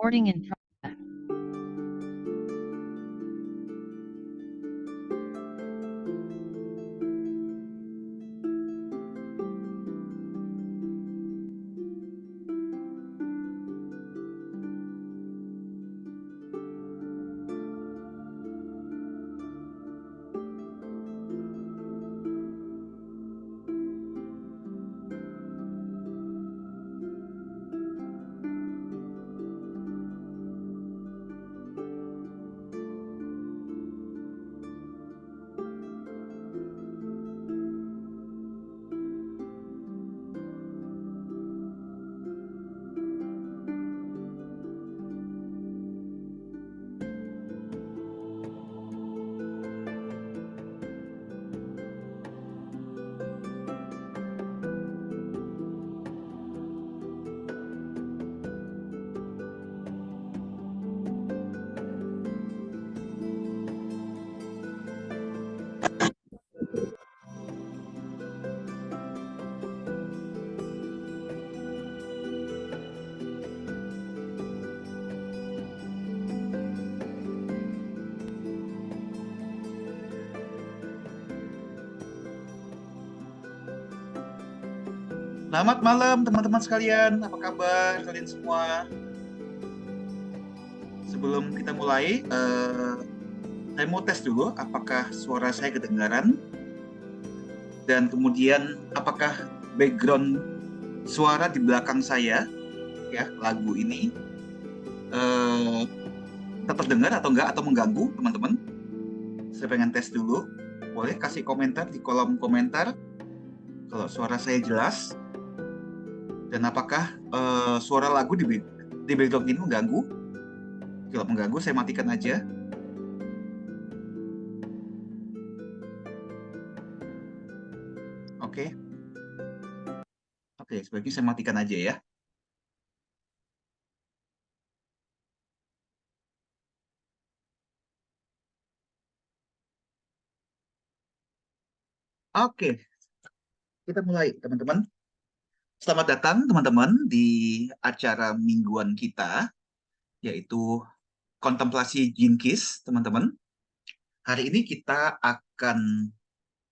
Recording in progress. Selamat malam teman-teman sekalian, apa kabar kalian semua? Sebelum kita mulai, saya mau tes dulu apakah suara saya kedengaran dan kemudian apakah background suara di belakang saya, ya lagu ini tetap dengar atau enggak atau mengganggu teman-teman? Saya pengen tes dulu, boleh kasih komentar di kolom komentar kalau suara saya jelas. Dan apakah suara lagu di background ini mengganggu? Kalau mengganggu, saya matikan aja. Oke. Oke, sebaiknya saya matikan aja ya. Oke, kita mulai teman-teman. Selamat datang teman-teman di acara mingguan kita, yaitu Kontemplasi Jinkis, teman-teman. Hari ini kita akan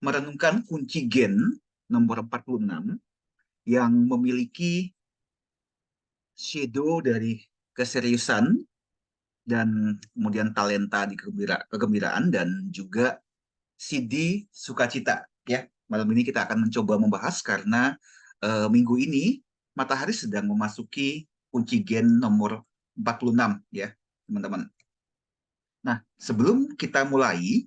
merenungkan kunci gen nomor 46 yang memiliki shadow dari keseriusan dan kemudian talenta di kegembiraan dan juga CD sukacita, ya. Malam ini kita akan mencoba membahas karena minggu ini matahari sedang memasuki kunci gen nomor 46, ya, teman-teman. Nah, sebelum kita mulai,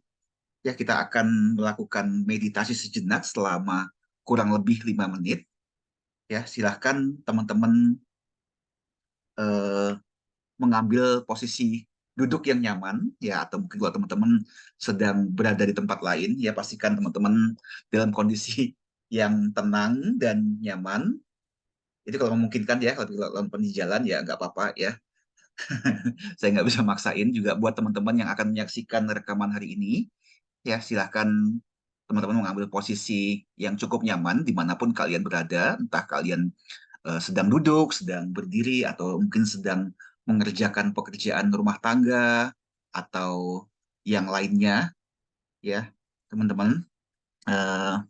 ya kita akan melakukan meditasi sejenak selama kurang lebih 5 menit. Ya, silahkan teman-teman eh, mengambil posisi duduk yang nyaman, ya, atau mungkin kalau teman-teman sedang berada di tempat lain, ya pastikan teman-teman dalam kondisi yang tenang dan nyaman. Itu kalau memungkinkan ya, kalau nonton di jalan ya nggak apa-apa ya. Saya nggak bisa maksain juga buat teman-teman yang akan menyaksikan rekaman hari ini. Ya silahkan teman-teman mengambil posisi yang cukup nyaman dimanapun kalian berada, entah kalian sedang duduk, sedang berdiri, atau mungkin sedang mengerjakan pekerjaan rumah tangga atau yang lainnya, ya teman-teman. eh,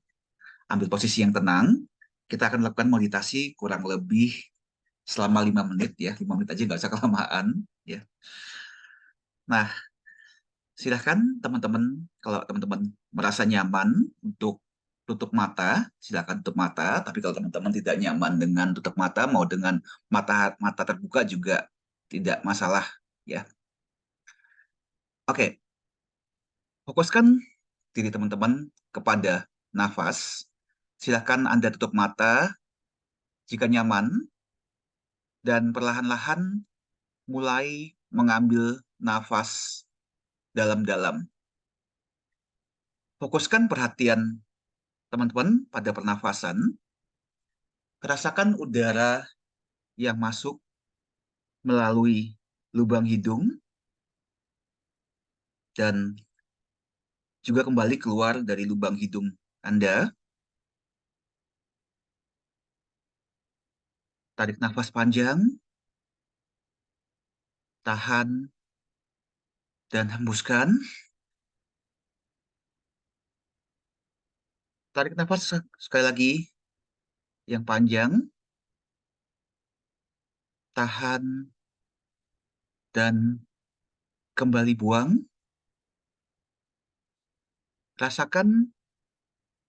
Ambil posisi yang tenang. Kita akan lakukan meditasi kurang lebih selama 5 menit, ya. 5 menit aja nggak usah kelamaan, ya. Nah, silahkan teman-teman, kalau teman-teman merasa nyaman untuk tutup mata, silahkan tutup mata. Tapi kalau teman-teman tidak nyaman dengan tutup mata, mau dengan mata mata terbuka juga tidak masalah, ya. Oke, fokuskan diri teman-teman kepada nafas. Silahkan Anda tutup mata jika nyaman dan perlahan-lahan mulai mengambil nafas dalam-dalam. Fokuskan perhatian teman-teman pada pernafasan. Rasakan udara yang masuk melalui lubang hidung dan juga kembali keluar dari lubang hidung Anda. Tarik nafas panjang tahan, dan hembuskan. Tarik nafas sekali lagi yang panjang, tahan, dan kembali buang. Rasakan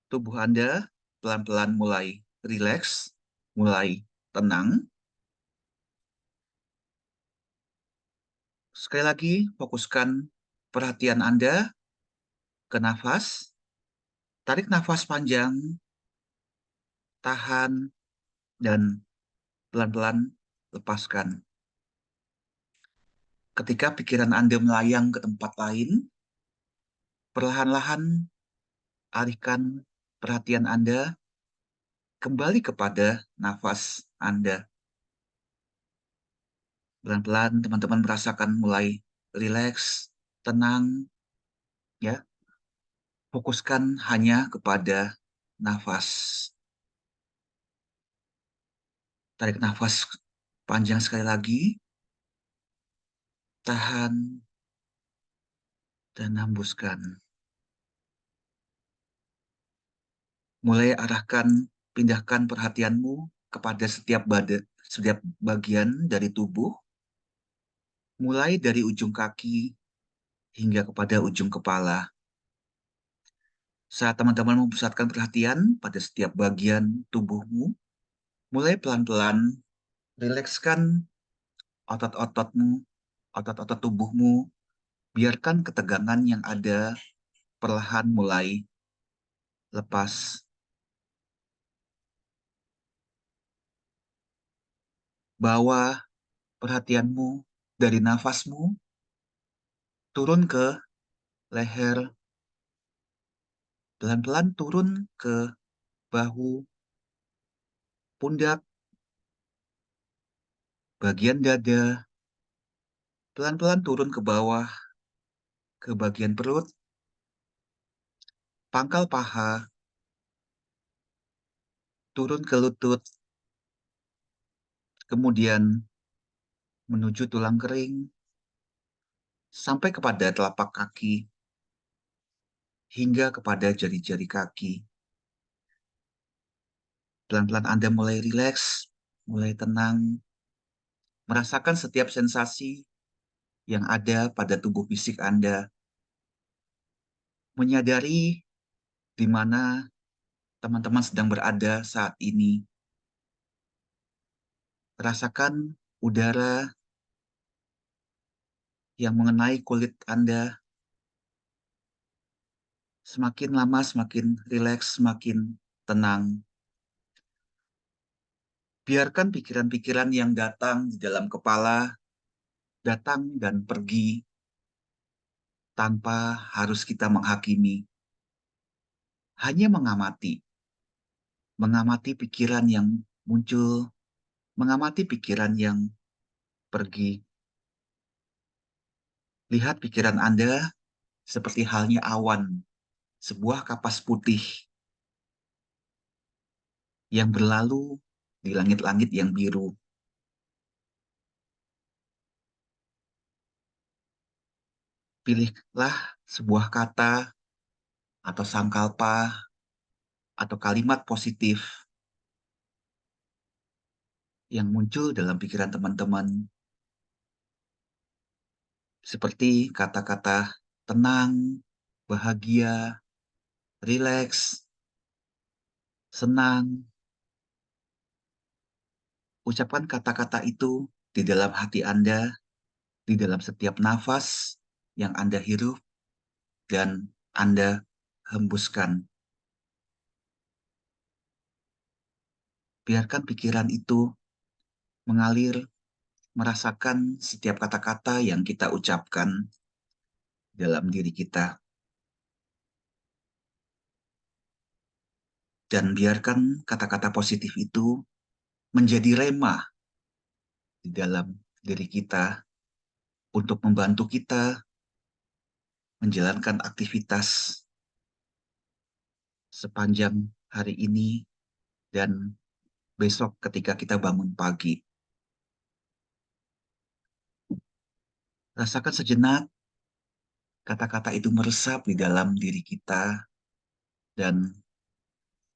tubuh Anda pelan-pelan mulai rileks, mulai tenang. Sekali lagi, fokuskan perhatian Anda ke nafas. Tarik nafas panjang, tahan, dan pelan-pelan lepaskan. Ketika pikiran Anda melayang ke tempat lain, perlahan-lahan alihkan perhatian Anda kembali kepada nafas Anda. Pelan-pelan teman-teman merasakan mulai rileks, tenang, ya. Fokuskan hanya kepada nafas. Tarik nafas panjang sekali lagi, tahan, dan hembuskan. Mulai pindahkan perhatianmu kepada setiap bagian dari tubuh, mulai dari ujung kaki hingga kepada ujung kepala. Saat teman-teman memusatkan perhatian pada setiap bagian tubuhmu, mulai pelan-pelan rilekskan otot-ototmu, otot-otot tubuhmu, biarkan ketegangan yang ada perlahan mulai lepas. Bawa perhatianmu dari nafasmu turun ke leher, pelan-pelan turun ke bahu, pundak, bagian dada, pelan-pelan turun ke bawah, ke bagian perut, pangkal paha, turun ke lutut, kemudian menuju tulang kering, sampai kepada telapak kaki, hingga kepada jari-jari kaki. Pelan-pelan Anda mulai rileks, mulai tenang, merasakan setiap sensasi yang ada pada tubuh fisik Anda, menyadari di mana teman-teman sedang berada saat ini. Rasakan udara yang mengenai kulit Anda. Semakin lama semakin rileks, semakin tenang. Biarkan pikiran-pikiran yang datang di dalam kepala datang dan pergi tanpa harus kita menghakimi. Hanya mengamati pikiran yang muncul, mengamati pikiran yang pergi. Lihat pikiran Anda seperti halnya awan, sebuah kapas putih yang berlalu di langit-langit yang biru. Pilihlah sebuah kata atau sangkalpa atau kalimat positif yang muncul dalam pikiran teman-teman, seperti kata-kata tenang, bahagia, rileks, senang. Ucapkan kata-kata itu di dalam hati Anda, di dalam setiap nafas yang Anda hirup dan Anda hembuskan. Biarkan pikiran itu mengalir, merasakan setiap kata-kata yang kita ucapkan dalam diri kita. Dan biarkan kata-kata positif itu menjadi rema di dalam diri kita untuk membantu kita menjalankan aktivitas sepanjang hari ini dan besok ketika kita bangun pagi. Rasakan sejenak kata-kata itu meresap di dalam diri kita dan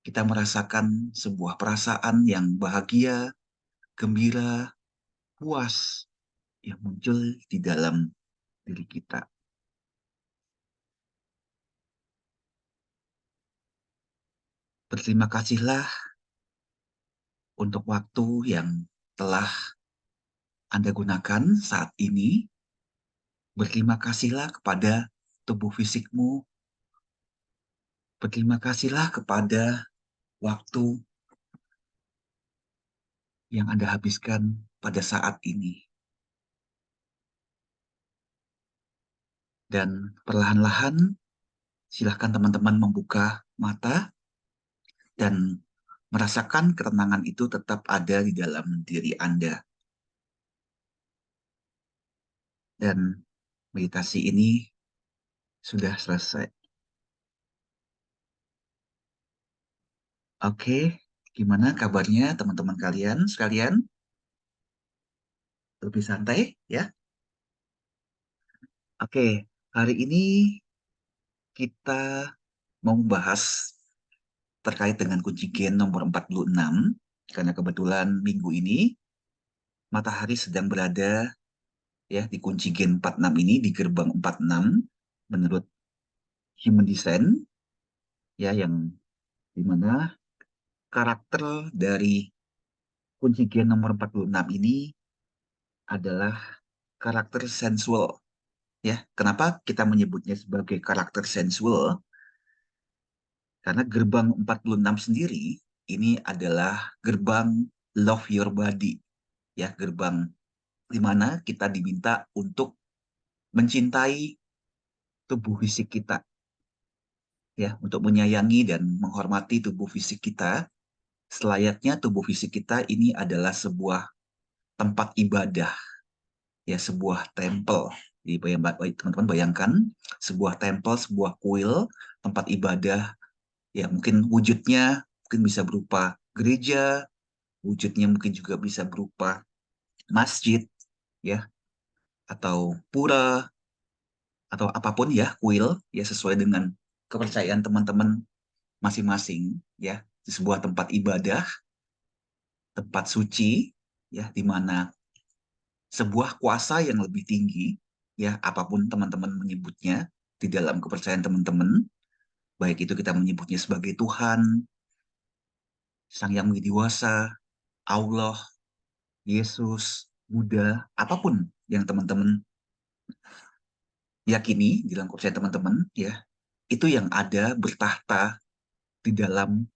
kita merasakan sebuah perasaan yang bahagia, gembira, puas yang muncul di dalam diri kita. Berterima kasihlah untuk waktu yang telah Anda gunakan saat ini. Berterima kasihlah kepada tubuh fisikmu. Berterima kasihlah kepada waktu yang Anda habiskan pada saat ini. Dan perlahan-lahan silahkan teman-teman membuka mata dan merasakan ketenangan itu tetap ada di dalam diri Anda. Dan meditasi ini sudah selesai. Oke, gimana kabarnya teman-teman kalian sekalian? Lebih santai ya? Oke, hari ini kita mau membahas terkait dengan kunci gen nomor 46, karena kebetulan minggu ini matahari sedang berada ya di kunci gen 46 ini, di gerbang 46 menurut Human Design, ya, yang dimana karakter dari kunci gen nomor 46 ini adalah karakter sensual. Ya, kenapa kita menyebutnya sebagai karakter sensual? Karena gerbang 46 sendiri ini adalah gerbang love your body, ya, gerbang di mana kita diminta untuk mencintai tubuh fisik kita, ya, untuk menyayangi dan menghormati tubuh fisik kita. Selayaknya tubuh fisik kita ini adalah sebuah tempat ibadah, ya, sebuah tempel. Jadi teman-teman bayangkan sebuah tempel, sebuah kuil, tempat ibadah, ya, mungkin wujudnya mungkin bisa berupa gereja, wujudnya mungkin juga bisa berupa masjid, ya, atau pura, atau apapun ya, kuil, ya, sesuai dengan kepercayaan teman-teman masing-masing, ya, di sebuah tempat ibadah, tempat suci, ya, di mana sebuah kuasa yang lebih tinggi, ya, apapun teman-teman menyebutnya di dalam kepercayaan teman-teman, baik itu kita menyebutnya sebagai Tuhan, Sang Yang Widiwasa, Allah, Yesus, Buddha, apapun yang teman-teman yakini di dalam kepercayaan teman-teman, ya, itu yang ada bertahta di dalam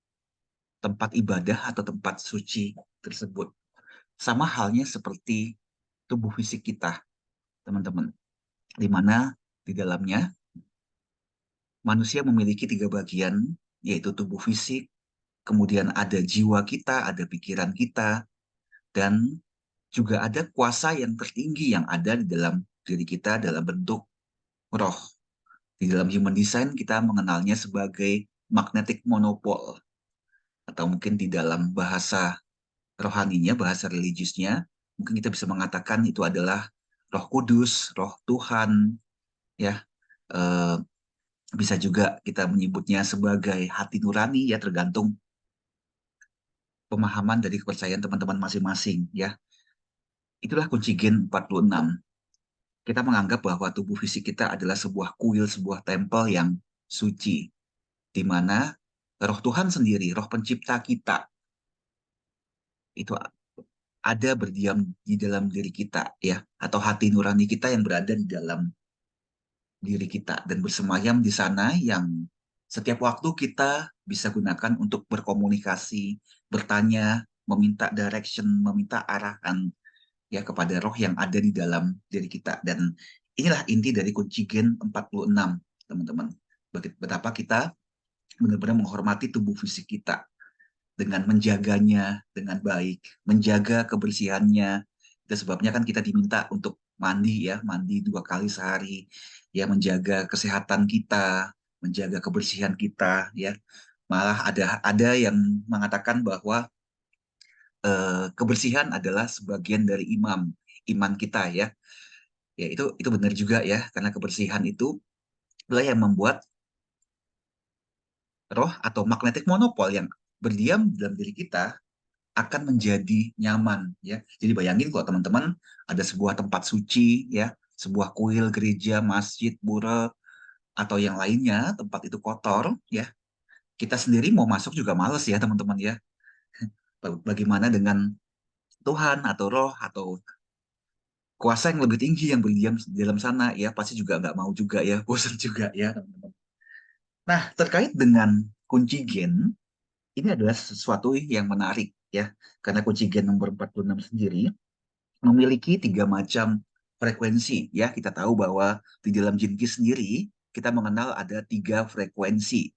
tempat ibadah atau tempat suci tersebut. Sama halnya seperti tubuh fisik kita, teman-teman, di mana di dalamnya manusia memiliki 3 bagian, yaitu tubuh fisik, kemudian ada jiwa kita, ada pikiran kita, dan juga ada kuasa yang tertinggi yang ada di dalam diri kita dalam bentuk roh. Di dalam human design kita mengenalnya sebagai magnetic monopole, atau mungkin di dalam bahasa rohaninya, bahasa religiusnya, mungkin kita bisa mengatakan itu adalah Roh Kudus, Roh Tuhan, ya. Eh, Bisa juga kita menyebutnya sebagai hati nurani, ya, tergantung pemahaman dari kepercayaan teman-teman masing-masing, ya. Itulah kunci gen 46. Kita menganggap bahwa tubuh fisik kita adalah sebuah kuil, sebuah tempel yang suci, di mana Roh Tuhan sendiri, Roh Pencipta kita, itu ada berdiam di dalam diri kita, ya, atau hati nurani kita yang berada di dalam diri kita dan bersemayam di sana, yang setiap waktu kita bisa gunakan untuk berkomunikasi, bertanya, meminta direction, meminta arahan, ya, kepada roh yang ada di dalam diri kita. Dan inilah inti dari kunci gen 46, teman-teman. Betapa kita benar-benar menghormati tubuh fisik kita dengan menjaganya dengan baik, menjaga kebersihannya. Itu sebabnya kan kita diminta untuk mandi, ya, mandi 2 kali sehari, ya, menjaga kesehatan kita, menjaga kebersihan kita, ya. Malah ada yang mengatakan bahwa kebersihan adalah sebagian dari iman kita, ya. Ya, itu benar juga ya, karena kebersihan itu adalah yang membuat roh atau magnetic monopol yang berdiam dalam diri kita akan menjadi nyaman ya. Jadi bayangin kalau teman-teman ada sebuah tempat suci ya, sebuah kuil, gereja, masjid, pura atau yang lainnya, tempat itu kotor ya. Kita sendiri mau masuk juga males ya, teman-teman ya. Bagaimana dengan Tuhan atau roh atau kuasa yang lebih tinggi yang berdiam di dalam sana ya, pasti juga nggak mau juga ya, bosan juga ya, teman-teman. Nah, terkait dengan kunci gen, ini adalah sesuatu yang menarik ya, karena kunci gen nomor 46 sendiri memiliki tiga macam frekuensi ya. Kita tahu bahwa di dalam Jinki sendiri kita mengenal ada tiga frekuensi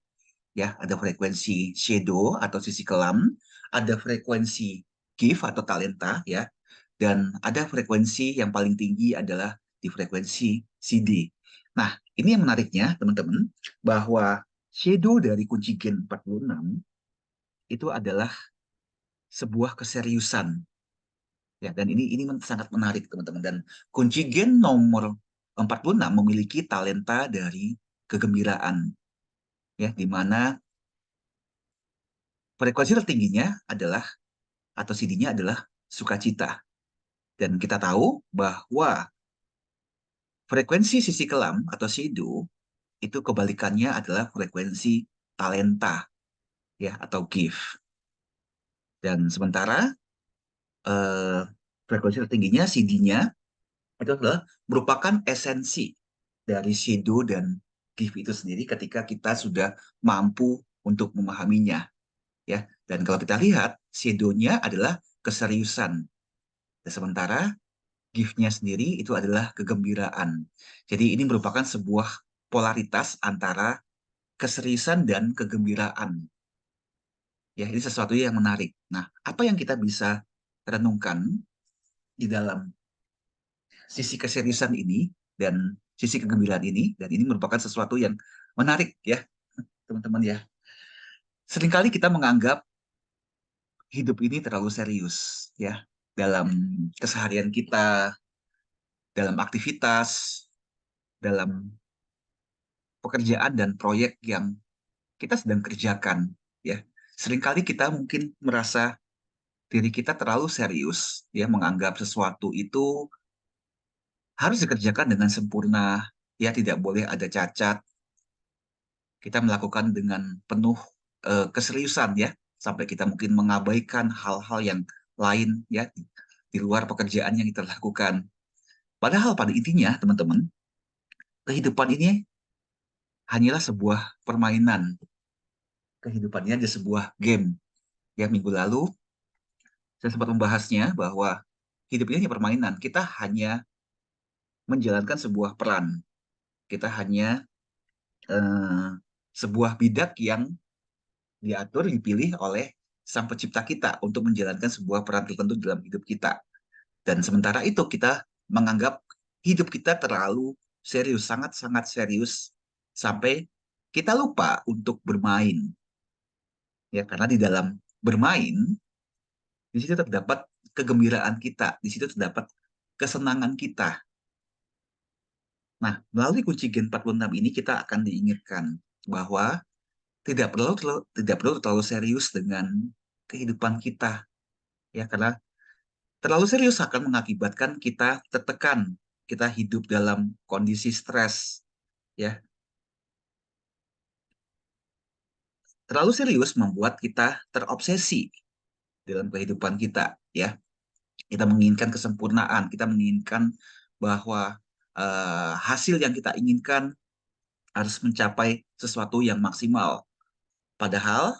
ya. Ada frekuensi shadow atau sisi kelam, ada frekuensi gift atau talenta ya, dan ada frekuensi yang paling tinggi adalah di frekuensi CD. Nah, ini yang menariknya teman-teman, bahwa shadow dari kunci gen 46 itu adalah sebuah keseriusan ya, dan ini sangat menarik teman-teman. Dan kunci gen nomor 46 memiliki talenta dari kegembiraan ya, di mana frekuensi tertingginya adalah atau CD-nya adalah sukacita. Dan kita tahu bahwa frekuensi sisi kelam atau shadow itu kebalikannya adalah frekuensi talenta ya, atau gift. Dan sementara eh, frekuensi tertingginya CD-nya itu adalah merupakan esensi dari shadow dan gift itu sendiri ketika kita sudah mampu untuk memahaminya ya. Dan kalau kita lihat shadow-nya adalah keseriusan, dan sementara gift-nya sendiri itu adalah kegembiraan. Jadi ini merupakan sebuah polaritas antara keseriusan dan kegembiraan. Ya, ini sesuatu yang menarik. Nah, apa yang kita bisa renungkan di dalam sisi keseriusan ini dan sisi kegembiraan ini, dan ini merupakan sesuatu yang menarik ya, teman-teman ya. Seringkali kita menganggap hidup ini terlalu serius ya, dalam keseharian kita, dalam aktivitas, dalam pekerjaan dan proyek yang kita sedang kerjakan ya. Seringkali kita mungkin merasa diri kita terlalu serius ya, menganggap sesuatu itu harus dikerjakan dengan sempurna ya, tidak boleh ada cacat. Kita melakukan dengan penuh keseriusan ya, sampai kita mungkin mengabaikan hal-hal yang lain ya, di luar pekerjaan yang kita lakukan. Padahal pada intinya teman-teman, kehidupan ini hanyalah sebuah permainan. Kehidupannya ada sebuah game. Ya, minggu lalu saya sempat membahasnya bahwa hidup ini hanya permainan. Kita hanya menjalankan sebuah peran. Kita hanya eh, sebuah bidak yang diatur, dipilih oleh sang pencipta kita untuk menjalankan sebuah peran tertentu dalam hidup kita. Dan sementara itu kita menganggap hidup kita terlalu serius, sangat-sangat serius, sampai kita lupa untuk bermain. Ya, karena di dalam bermain, di situ terdapat kegembiraan kita, di situ terdapat kesenangan kita. Nah, melalui kunci gen 46 ini kita akan diingatkan bahwa tidak perlu terlalu serius dengan kehidupan kita ya, karena terlalu serius akan mengakibatkan kita tertekan, kita hidup dalam kondisi stres ya. Terlalu serius membuat kita terobsesi dalam kehidupan kita ya. Kita menginginkan kesempurnaan, kita menginginkan bahwa hasil yang kita inginkan harus mencapai sesuatu yang maksimal. Padahal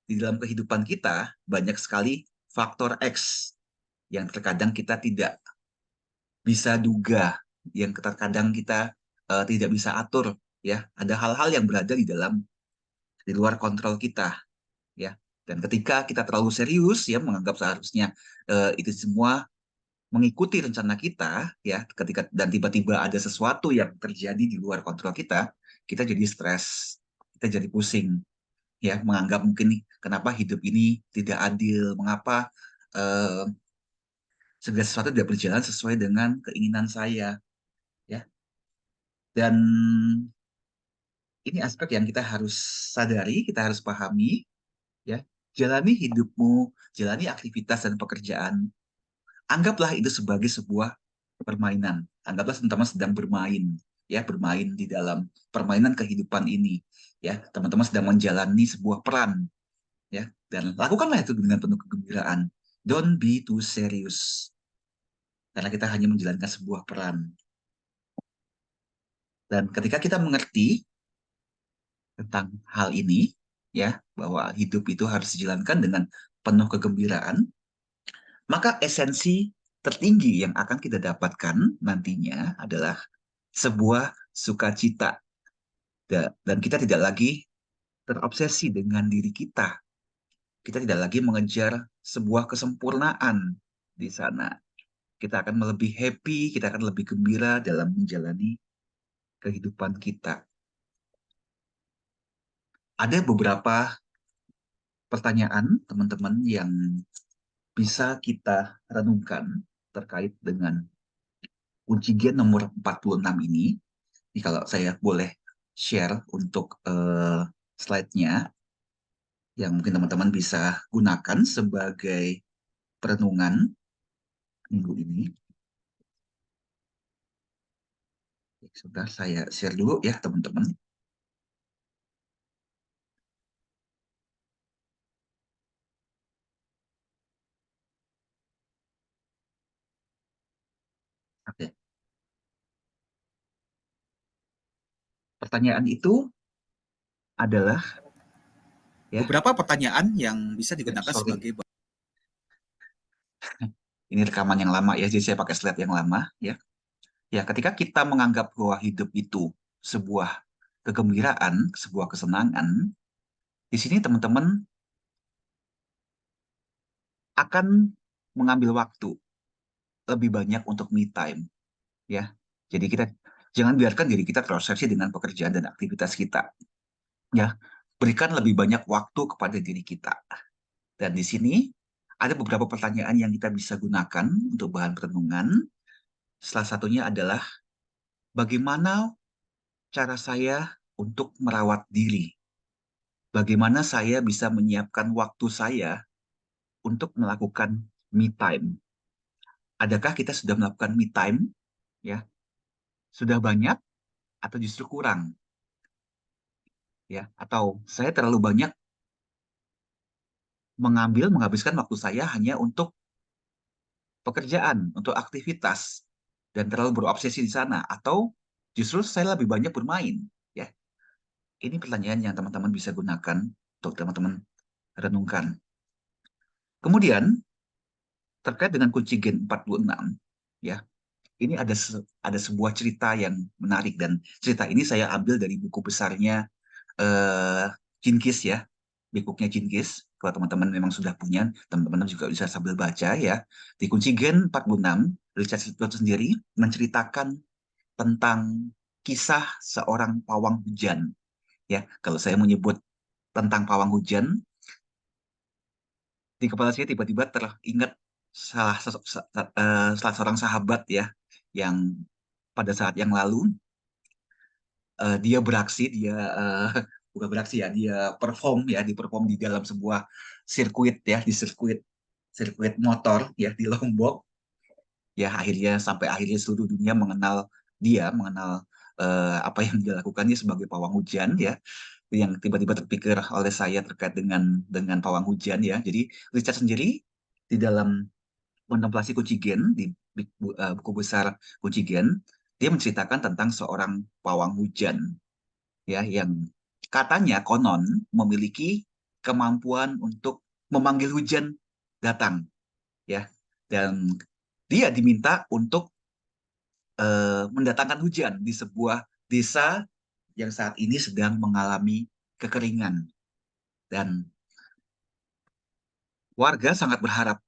di dalam kehidupan kita banyak sekali faktor X yang terkadang kita tidak bisa duga, yang terkadang kita tidak bisa atur ya. Ada hal-hal yang berada di luar kontrol kita ya. Dan ketika kita terlalu serius ya, menganggap seharusnya itu semua mengikuti rencana kita ya, ketika dan tiba-tiba ada sesuatu yang terjadi di luar kontrol kita, kita jadi stres, kita jadi pusing ya, menganggap mungkin kenapa hidup ini tidak adil, mengapa eh, segala sesuatu tidak berjalan sesuai dengan keinginan saya. Dan ini aspek yang kita harus sadari, kita harus pahami, ya. Jalani hidupmu, jalani aktivitas dan pekerjaan. Anggaplah itu sebagai sebuah permainan. Anggaplah teman-teman sedang bermain, ya, bermain di dalam permainan kehidupan ini, ya. Teman-teman sedang menjalani sebuah peran, ya. Dan lakukanlah itu dengan penuh kegembiraan. Don't be too serious, karena kita hanya menjalankan sebuah peran. Dan ketika kita mengerti tentang hal ini, ya, bahwa hidup itu harus dijalankan dengan penuh kegembiraan, maka esensi tertinggi yang akan kita dapatkan nantinya adalah sebuah sukacita. Dan kita tidak lagi terobsesi dengan diri kita. Kita tidak lagi mengejar sebuah kesempurnaan di sana. Kita akan lebih happy, kita akan lebih gembira dalam menjalani kehidupan kita. Ada beberapa pertanyaan, teman-teman, yang bisa kita renungkan terkait dengan kunci gen nomor 46 ini. Ini kalau saya boleh share untuk slide-nya, yang mungkin teman-teman bisa gunakan sebagai perenungan minggu ini. Sebentar, saya share dulu ya, teman-teman. Oke. Pertanyaan itu adalah, ya, Beberapa pertanyaan yang bisa digunakan sorry, sebagai ini rekaman yang lama ya, jadi saya pakai slide yang lama ya. Ya, ketika kita menganggap bahwa hidup itu sebuah kegembiraan, sebuah kesenangan, di sini teman-teman akan mengambil waktu lebih banyak untuk me time, ya. Jadi kita jangan biarkan diri kita terobsesi dengan pekerjaan dan aktivitas kita, ya. Berikan lebih banyak waktu kepada diri kita. Dan di sini ada beberapa pertanyaan yang kita bisa gunakan untuk bahan perenungan. Salah satunya adalah, bagaimana cara saya untuk merawat diri? Bagaimana saya bisa menyiapkan waktu saya untuk melakukan me time? Adakah kita sudah melakukan me time, ya? Sudah banyak atau justru kurang, ya? Atau saya terlalu banyak menghabiskan waktu saya hanya untuk pekerjaan, untuk aktivitas, dan terlalu berobsesi di sana, atau justru saya lebih banyak bermain, ya? Ini pertanyaan yang teman-teman bisa gunakan untuk teman-teman renungkan. Kemudian terkait dengan kunci gen 46, ya. Ini ada sebuah cerita yang menarik, dan cerita ini saya ambil dari buku besarnya eh Jinkis, ya. Bukunya Jinkis. Kalau teman-teman memang sudah punya, teman-teman juga bisa sambil baca ya. Di kunci gen 46, Richard Stallman sendiri menceritakan tentang kisah seorang pawang hujan, ya. Kalau saya menyebut tentang pawang hujan, di kepala saya tiba-tiba teringat salah seorang sahabat, ya, yang pada saat yang lalu dia beraksi, dia bukan beraksi ya, dia perform, ya, di perform di dalam sebuah sirkuit, ya, di sirkuit sirkuit motor, ya, di Lombok, ya. Sampai akhirnya seluruh dunia mengenal apa yang dia lakukannya sebagai pawang hujan, ya. Yang tiba-tiba terpikir oleh saya terkait dengan pawang hujan, ya. Jadi Richard sendiri di dalam kontemplasi kunci gen, di buku besar kunci gen, dia menceritakan tentang seorang pawang hujan, ya, yang katanya konon memiliki kemampuan untuk memanggil hujan datang, ya. Dan dia diminta untuk mendatangkan hujan di sebuah desa yang saat ini sedang mengalami kekeringan. Dan warga sangat berharap,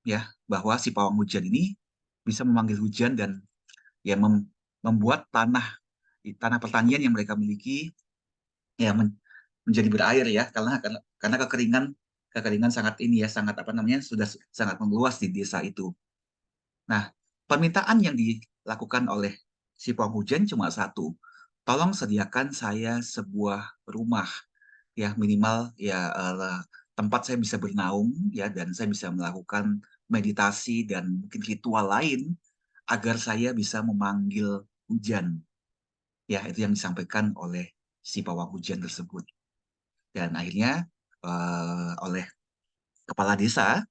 ya, bahwa si pawang hujan ini bisa memanggil hujan dan, ya, membuat tanah pertanian yang mereka miliki, ya, menjadi berair, ya, karena kekeringan sangat ini, ya, sangat apa namanya, sudah sangat meluas di desa itu. Nah, permintaan yang dilakukan oleh si pawang hujan cuma satu. Tolong sediakan saya sebuah rumah, ya minimal ya tempat saya bisa bernaung ya dan saya bisa melakukan meditasi dan mungkin ritual lain agar saya bisa memanggil hujan. Ya, itu yang disampaikan oleh si pawang hujan tersebut. Dan akhirnya oleh kepala desa,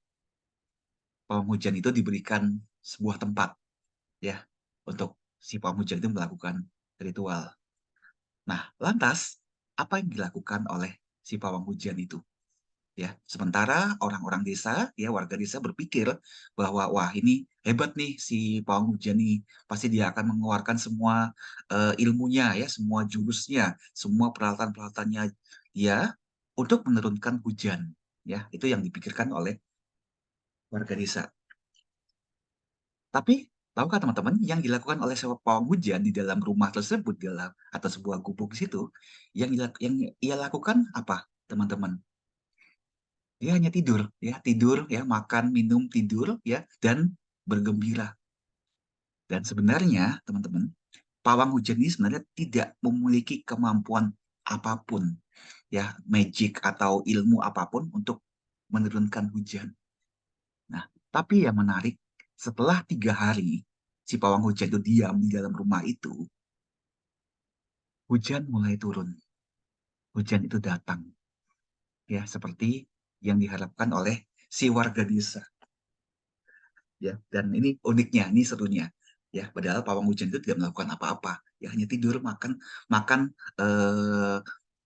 pawang hujan itu diberikan sebuah tempat ya untuk si pawang hujan itu melakukan ritual. Nah, lantas apa yang dilakukan oleh si pawang hujan itu? Ya, sementara orang-orang desa, ya warga desa berpikir bahwa wah ini hebat nih si pawang hujan nih, pasti dia akan mengeluarkan semua ilmunya ya, semua jurusnya, semua peralatan-peralatannya dia untuk menurunkan hujan. Ya, itu yang dipikirkan oleh warga desa. Tapi tahukah teman-teman yang dilakukan oleh seorang pawang hujan di dalam rumah tersebut dalam atau sebuah gubuk di situ yang ia lakukan apa, teman-teman? Dia hanya tidur ya, makan, minum, tidur ya dan bergembira. Dan sebenarnya, teman-teman, pawang hujan ini sebenarnya tidak memiliki kemampuan apapun ya, magic atau ilmu apapun untuk menurunkan hujan. Nah, tapi yang menarik, setelah 3 hari si pawang hujan itu diam di dalam rumah itu, hujan mulai turun. Hujan itu datang, ya seperti yang diharapkan oleh si warga desa. Ya, dan ini uniknya, ini serunya. Ya, padahal pawang hujan itu tidak melakukan apa-apa, ya hanya tidur, makan, makan, eh,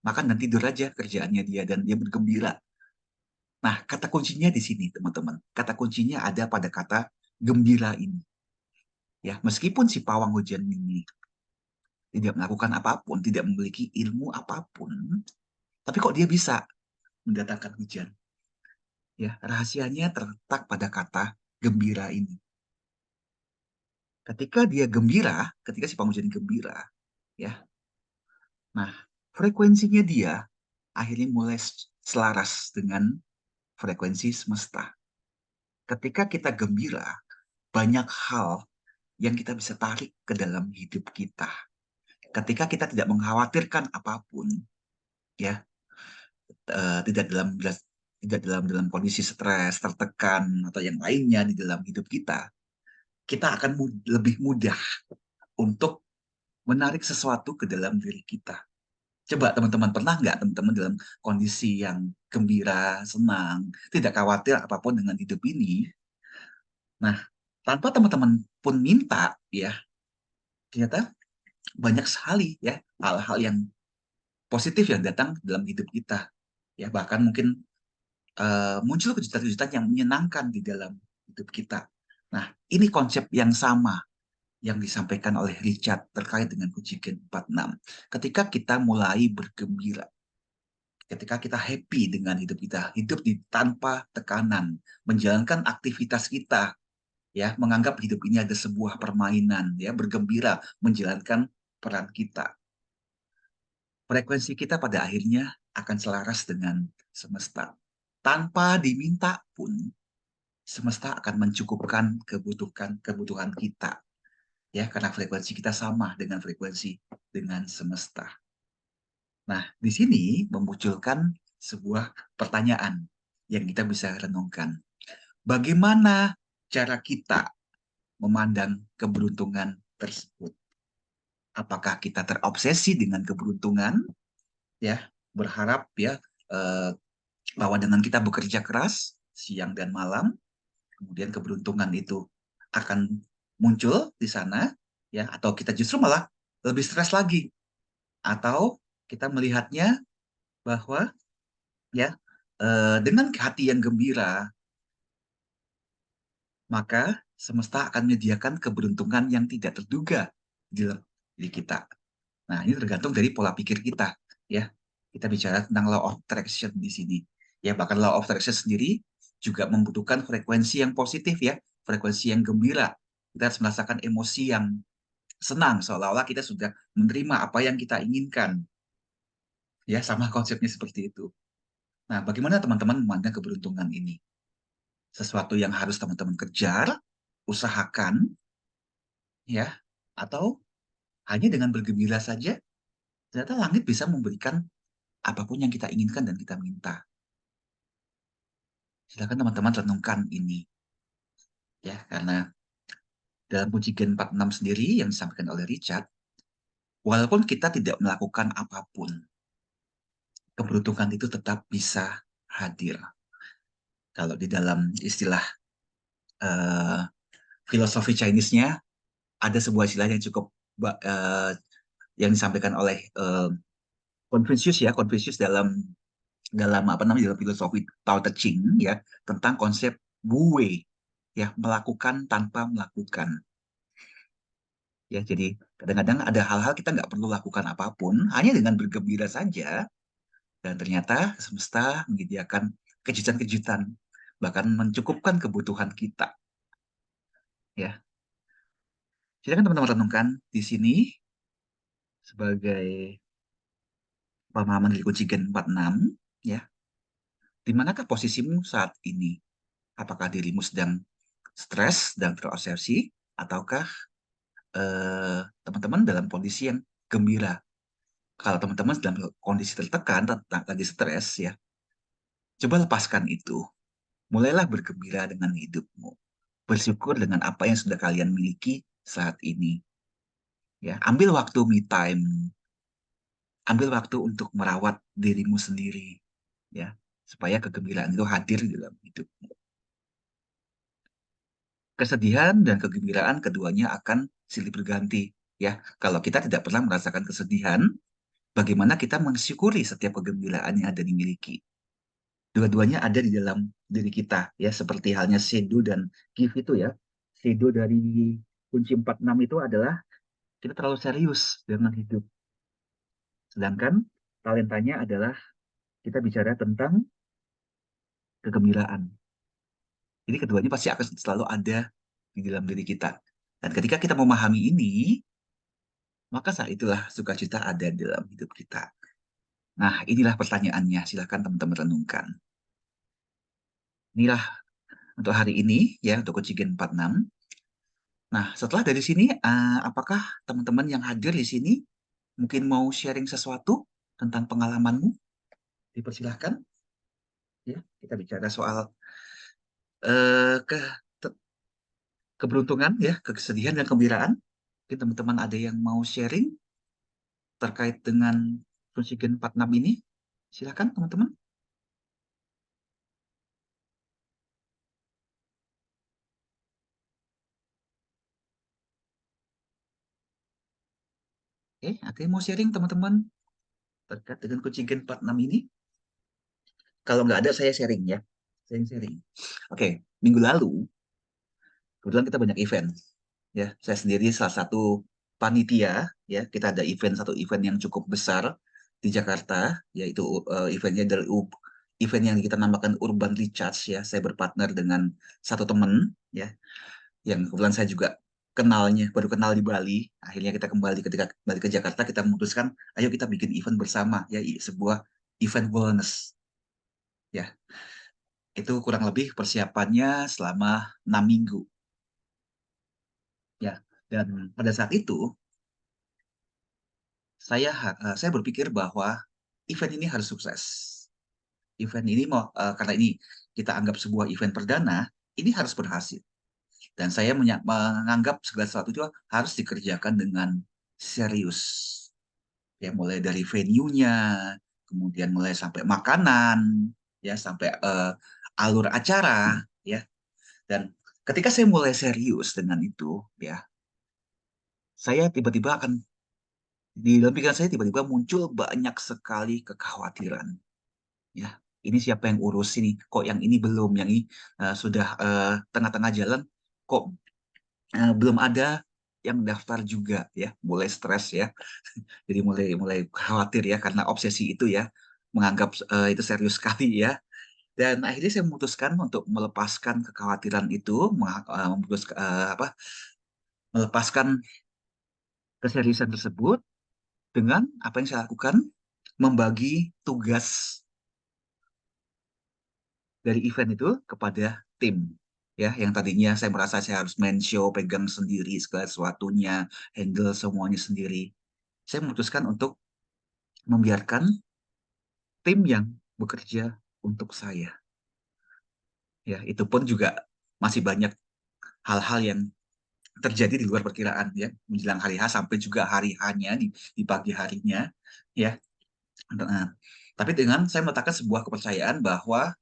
makan dan tidur aja kerjaannya dia dan dia bergembira. Nah, kata kuncinya di sini, teman-teman. Kata kuncinya ada pada kata gembira ini. Ya, meskipun si pawang hujan ini tidak melakukan apapun, tidak memiliki ilmu apapun, tapi kok dia bisa mendatangkan hujan? Ya, rahasianya terletak pada kata gembira ini. Ketika dia gembira, ketika si pawang hujan gembira, ya, nah frekuensinya dia akhirnya mulai selaras dengan frekuensi semesta. Ketika kita gembira, banyak hal yang kita bisa tarik ke dalam hidup kita. Ketika kita tidak mengkhawatirkan apapun, ya, tidak dalam kondisi stres, tertekan atau yang lainnya di dalam hidup kita akan lebih mudah untuk menarik sesuatu ke dalam diri kita. Coba teman-teman pernah nggak teman-teman dalam kondisi yang gembira, senang, tidak khawatir apapun dengan hidup ini. Nah, tanpa teman-teman pun minta, ya ternyata banyak sekali ya hal-hal yang positif yang datang dalam hidup kita. Ya bahkan mungkin muncul kejutan-kejutan yang menyenangkan di dalam hidup kita. Nah, ini konsep yang sama yang disampaikan oleh Richard terkait dengan kunci Gen 46. Ketika kita mulai bergembira, ketika kita happy dengan hidup kita, hidup tanpa tekanan, menjalankan aktivitas kita, ya, menganggap hidup ini ada sebuah permainan, ya, bergembira menjalankan peran kita. Frekuensi kita pada akhirnya akan selaras dengan semesta. Tanpa diminta pun, semesta akan mencukupkan kebutuhan kita, ya, karena frekuensi kita sama dengan frekuensi dengan semesta. Nah, di sini memunculkan sebuah pertanyaan yang kita bisa renungkan. Bagaimana cara kita memandang keberuntungan tersebut? Apakah kita terobsesi dengan keberuntungan, ya, berharap ya eh, bahwa dengan kita bekerja keras siang dan malam, kemudian keberuntungan itu akan muncul di sana, ya, atau kita justru malah lebih stres lagi, atau kita melihatnya bahwa ya dengan hati yang gembira, maka semesta akan menyediakan keberuntungan yang tidak terduga di dalam diri kita. Nah, ini tergantung dari pola pikir kita, ya. Kita bicara tentang law of attraction di sini. Ya, bahkan law of attraction sendiri juga membutuhkan frekuensi yang positif ya, frekuensi yang gembira. Kita harus merasakan emosi yang senang seolah-olah kita sudah menerima apa yang kita inginkan. Ya, sama konsepnya seperti itu. Nah, bagaimana teman-teman memandang keberuntungan ini? Sesuatu yang harus teman-teman kejar, usahakan, ya, atau Hanya dengan bergembira saja, ternyata langit bisa memberikan apapun yang kita inginkan dan kita minta. Silakan teman-teman renungkan ini, ya, karena dalam Puji Gen 46 sendiri yang disampaikan oleh Richard, walaupun kita tidak melakukan apapun, keberuntungan itu tetap bisa hadir. Kalau di dalam istilah uh, filosofi Chinese-nya, ada sebuah istilah yang cukup yang disampaikan oleh Confucius, ya, Confucius dalam dalam apa namanya, dalam filosofi Tao Te Ching, ya, tentang konsep Wu Wei, ya, melakukan tanpa melakukan. Ya, jadi kadang-kadang ada hal-hal kita nggak perlu lakukan apapun, hanya dengan bergembira saja, dan ternyata semesta menyediakan kejutan-kejutan, bahkan mencukupkan kebutuhan kita. Ya, silakan teman-teman renungkan di sini sebagai pemahaman dari kunci Gen 46, ya. Di manakah posisimu saat ini? Apakah dirimu sedang stres dan terobsesi, ataukah teman-teman dalam kondisi yang gembira? Kalau teman-teman dalam kondisi tertekan, lagi stres, ya, coba lepaskan itu. Mulailah bergembira dengan hidupmu. Bersyukur dengan apa yang sudah kalian miliki saat ini. Ya, ambil waktu me time, ambil waktu untuk merawat dirimu sendiri, ya, supaya kegembiraan itu hadir di dalam hidupmu. Kesedihan dan kegembiraan keduanya akan silih berganti, ya. Kalau kita tidak pernah merasakan kesedihan, bagaimana kita mensyukuri setiap kegembiraan yang ada dimiliki? Dua-duanya ada di dalam diri kita, ya, seperti halnya Sedo dan Give itu, ya. Sedo dari kunci 46 itu adalah kita terlalu serius dengan hidup. Sedangkan talentanya adalah kita bicara tentang kegembiraan. Jadi keduanya pasti akan selalu ada di dalam diri kita. Dan ketika kita memahami ini, maka saat itulah sukacita ada di dalam hidup kita. Nah, inilah pertanyaannya. Silakan teman-teman renungkan. Inilah untuk hari ini, ya, untuk Kojigen 46. Nah, setelah dari sini, apakah teman-teman yang hadir di sini mungkin mau sharing sesuatu tentang pengalamanmu? Dipersilahkan. Ya, kita bicara soal eh, ke keberuntungan, ya, kesedihan dan kegembiraan. Mungkin teman-teman ada yang mau sharing terkait dengan Kojigen 46 ini? Silakan, teman-teman. Ada yang mau sharing, teman-teman, terkait dengan Kojigen 46 ini? Kalau nggak ada, saya sharing, ya. Saya sharing. Oke, minggu lalu, kebetulan kita banyak event. Ya, saya sendiri salah satu panitia, ya. Kita ada satu event yang cukup besar di Jakarta, yaitu eventnya dari event yang kita namakan Urban Recharge, ya. Saya berpartner dengan satu teman, ya, yang kebetulan saya juga baru kenal di Bali. Akhirnya kita ketika kembali ke Jakarta, kita memutuskan, ayo kita bikin event bersama, ya, sebuah event wellness, ya. Itu kurang lebih persiapannya selama 6 minggu, ya. Dan pada saat itu saya berpikir bahwa event ini harus sukses. Event ini karena ini kita anggap sebuah event perdana, ini harus berhasil. Dan saya menganggap segala sesuatu itu harus dikerjakan dengan serius. Ya, mulai dari venue-nya, kemudian mulai sampai makanan, ya, sampai alur acara, ya. Dan ketika saya mulai serius dengan itu, ya, saya tiba-tiba akan di dalam pikiran saya tiba-tiba muncul banyak sekali kekhawatiran. Ya, ini siapa yang urus ini? Kok yang ini belum? Yang ini sudah tengah-tengah jalan, kok belum ada yang daftar juga, ya. Mulai stres, ya. Jadi mulai mulai khawatir, ya, karena obsesi itu, ya, menganggap itu serius sekali, ya. Dan akhirnya saya memutuskan untuk melepaskan kekhawatiran itu, melepaskan keseriusan tersebut dengan apa yang saya lakukan, membagi tugas dari event itu kepada tim. ya, yang tadinya saya merasa saya harus main show, pegang sendiri segala sesuatunya, handle semuanya sendiri. Saya memutuskan untuk membiarkan tim yang bekerja untuk saya. Ya, itu pun juga masih banyak hal-hal yang terjadi di luar perkiraan ya, menjelang hari H sampai juga hari H-nya di pagi harinya ya. Nah, tapi dengan saya meletakkan sebuah kepercayaan bahwa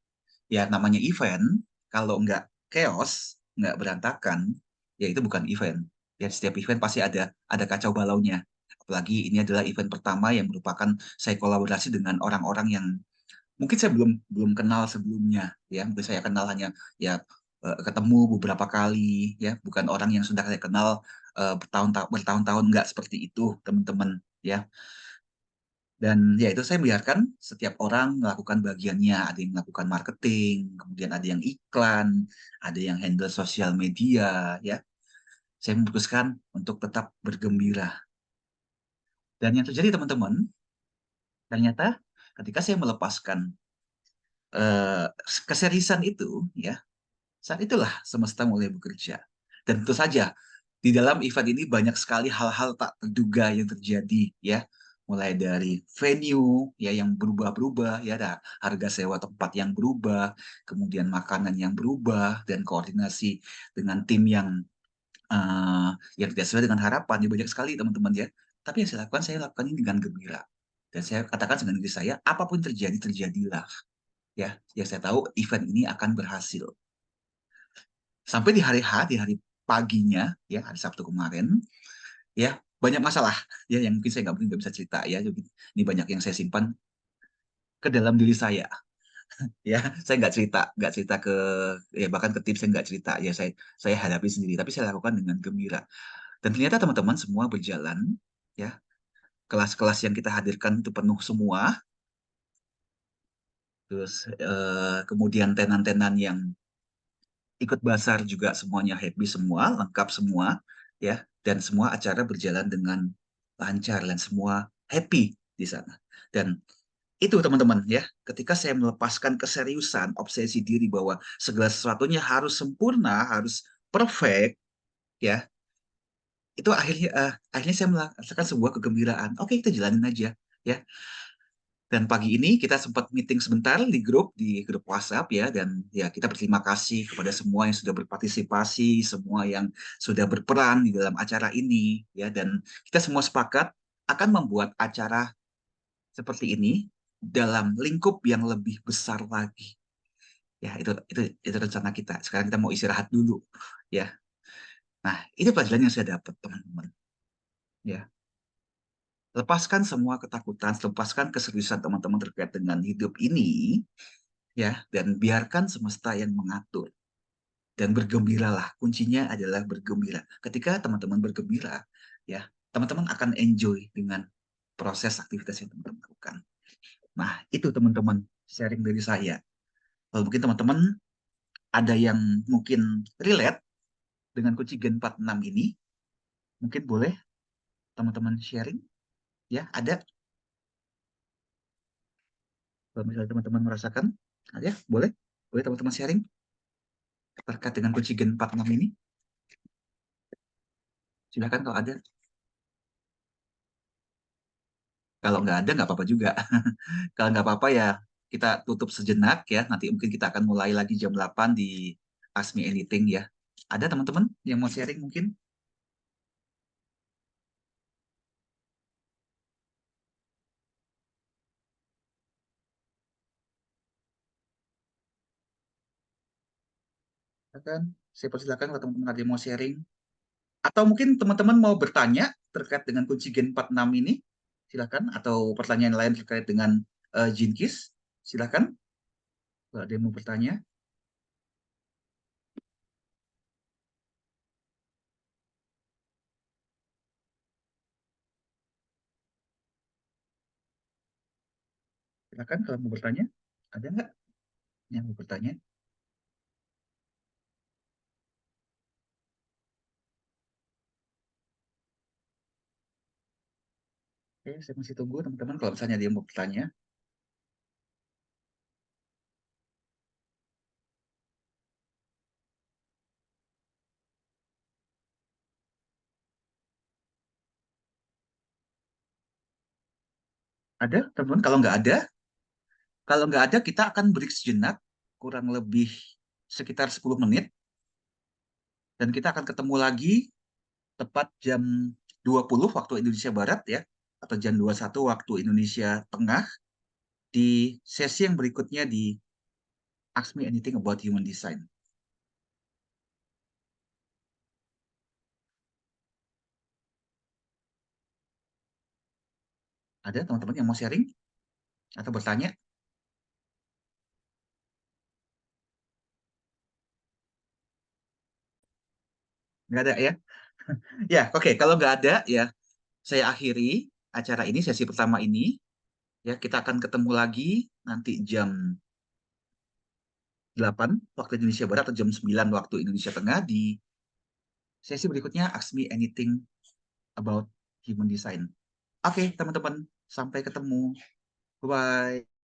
ya namanya event, kalau nggak chaos, nggak berantakan, ya itu bukan event. Ya setiap event pasti ada kacau balaunya. Apalagi ini adalah event pertama yang merupakan saya kolaborasi dengan orang-orang yang mungkin saya belum belum kenal sebelumnya. Ya mungkin saya kenal hanya ya ketemu beberapa kali, ya bukan orang yang sudah saya kenal bertahun-tahun, nggak seperti itu teman-teman ya. Dan ya itu saya biarkan setiap orang melakukan bagiannya. Ada yang melakukan marketing, kemudian ada yang iklan, ada yang handle sosial media, ya. Saya memutuskan untuk tetap bergembira. Dan yang terjadi teman-teman, ternyata ketika saya melepaskan eh, keseriusan itu, ya, saat itulah semesta mulai bekerja. Dan tentu saja di dalam event ini banyak sekali hal-hal tak terduga yang terjadi, ya. Mulai dari venue ya yang berubah-berubah, ya ada harga sewa tempat yang berubah, kemudian makanan yang berubah dan koordinasi dengan tim eh, yang tidak sesuai dengan harapan. Ya banyak sekali teman-teman ya. Tapi yang saya lakukan ini dengan gembira. Dan saya katakan dengan diri saya, apapun terjadi, terjadilah. Ya, ya saya tahu event ini akan berhasil. Sampai di hari H, di hari paginya, ya hari Sabtu kemarin, ya banyak masalah ya yang mungkin saya nggak bisa cerita ya. Jadi, ini banyak yang saya simpan ke dalam diri saya ya. Saya nggak cerita ke ya bahkan ke tim saya nggak cerita ya. Saya hadapi sendiri, tapi saya lakukan dengan gembira. Dan ternyata teman-teman semua berjalan ya. Kelas-kelas yang kita hadirkan itu penuh semua. Terus kemudian tenan-tenan yang ikut basar juga semuanya happy semua, lengkap semua, ya, dan semua acara berjalan dengan lancar dan semua happy di sana. Dan itu teman-teman ya, ketika saya melepaskan keseriusan, obsesi diri bahwa segala sesuatunya harus sempurna, harus perfect, ya, itu akhirnya saya merasakan sebuah kegembiraan. Oke, kita jalanin aja, ya. Dan pagi ini kita sempat meeting sebentar di grup WhatsApp ya, dan ya kita berterima kasih kepada semua yang sudah berpartisipasi, semua yang sudah berperan di dalam acara ini ya, dan kita semua sepakat akan membuat acara seperti ini dalam lingkup yang lebih besar lagi. Ya, itu rencana kita. Sekarang kita mau istirahat dulu ya. Nah, ini pelajaran yang saya dapat teman-teman. Ya, lepaskan semua ketakutan, lepaskan keseriusan teman-teman terkait dengan hidup ini ya, dan biarkan semesta yang mengatur dan bergembiralah. Kuncinya adalah bergembira. Ketika teman-teman bergembira ya, teman-teman akan enjoy dengan proses aktivitas yang teman-teman lakukan. Nah itu teman-teman sharing dari saya. Kalau mungkin teman-teman ada yang mungkin relate dengan kunci Gen 46 ini, mungkin boleh teman-teman sharing ya. Ada kalau misalnya teman-teman merasakan, ada boleh boleh teman-teman sharing terkait dengan kunci Gen 46 ini. Silakan kalau ada. Kalau nggak ada, nggak apa-apa juga. Kalau nggak apa-apa ya, kita tutup sejenak ya. Nanti mungkin kita akan mulai lagi jam 8 di Ask Me Anything ya. Ada teman-teman yang mau sharing mungkin? Silakan. Saya persilakan kalau teman-teman ada yang mau sharing. Atau mungkin teman-teman mau bertanya terkait dengan kunci Gen 46 ini. Silakan. Atau pertanyaan lain terkait dengan Jinkis. Silakan. Kalau ada yang mau bertanya. Silakan kalau mau bertanya. Ada nggak yang mau bertanya? Oke, saya masih tunggu teman-teman kalau misalnya ada yang mau bertanya. Ada, teman-teman? Kalau nggak ada, kita akan break sejenak, kurang lebih sekitar 10 menit, dan kita akan ketemu lagi tepat jam 20 waktu Indonesia Barat ya, atau jam 21 waktu Indonesia Tengah, di sesi yang berikutnya di Ask Me Anything About Human Design. Ada teman-teman yang mau sharing atau bertanya? Nggak ada ya? Ya, oke. Kalau nggak ada, ya saya akhiri acara ini, sesi pertama ini. Ya, kita akan ketemu lagi nanti jam 8 waktu Indonesia Barat atau jam 9 waktu Indonesia Tengah di sesi berikutnya Ask Me Anything About Human Design. Oke, teman-teman. Sampai ketemu. Bye-bye.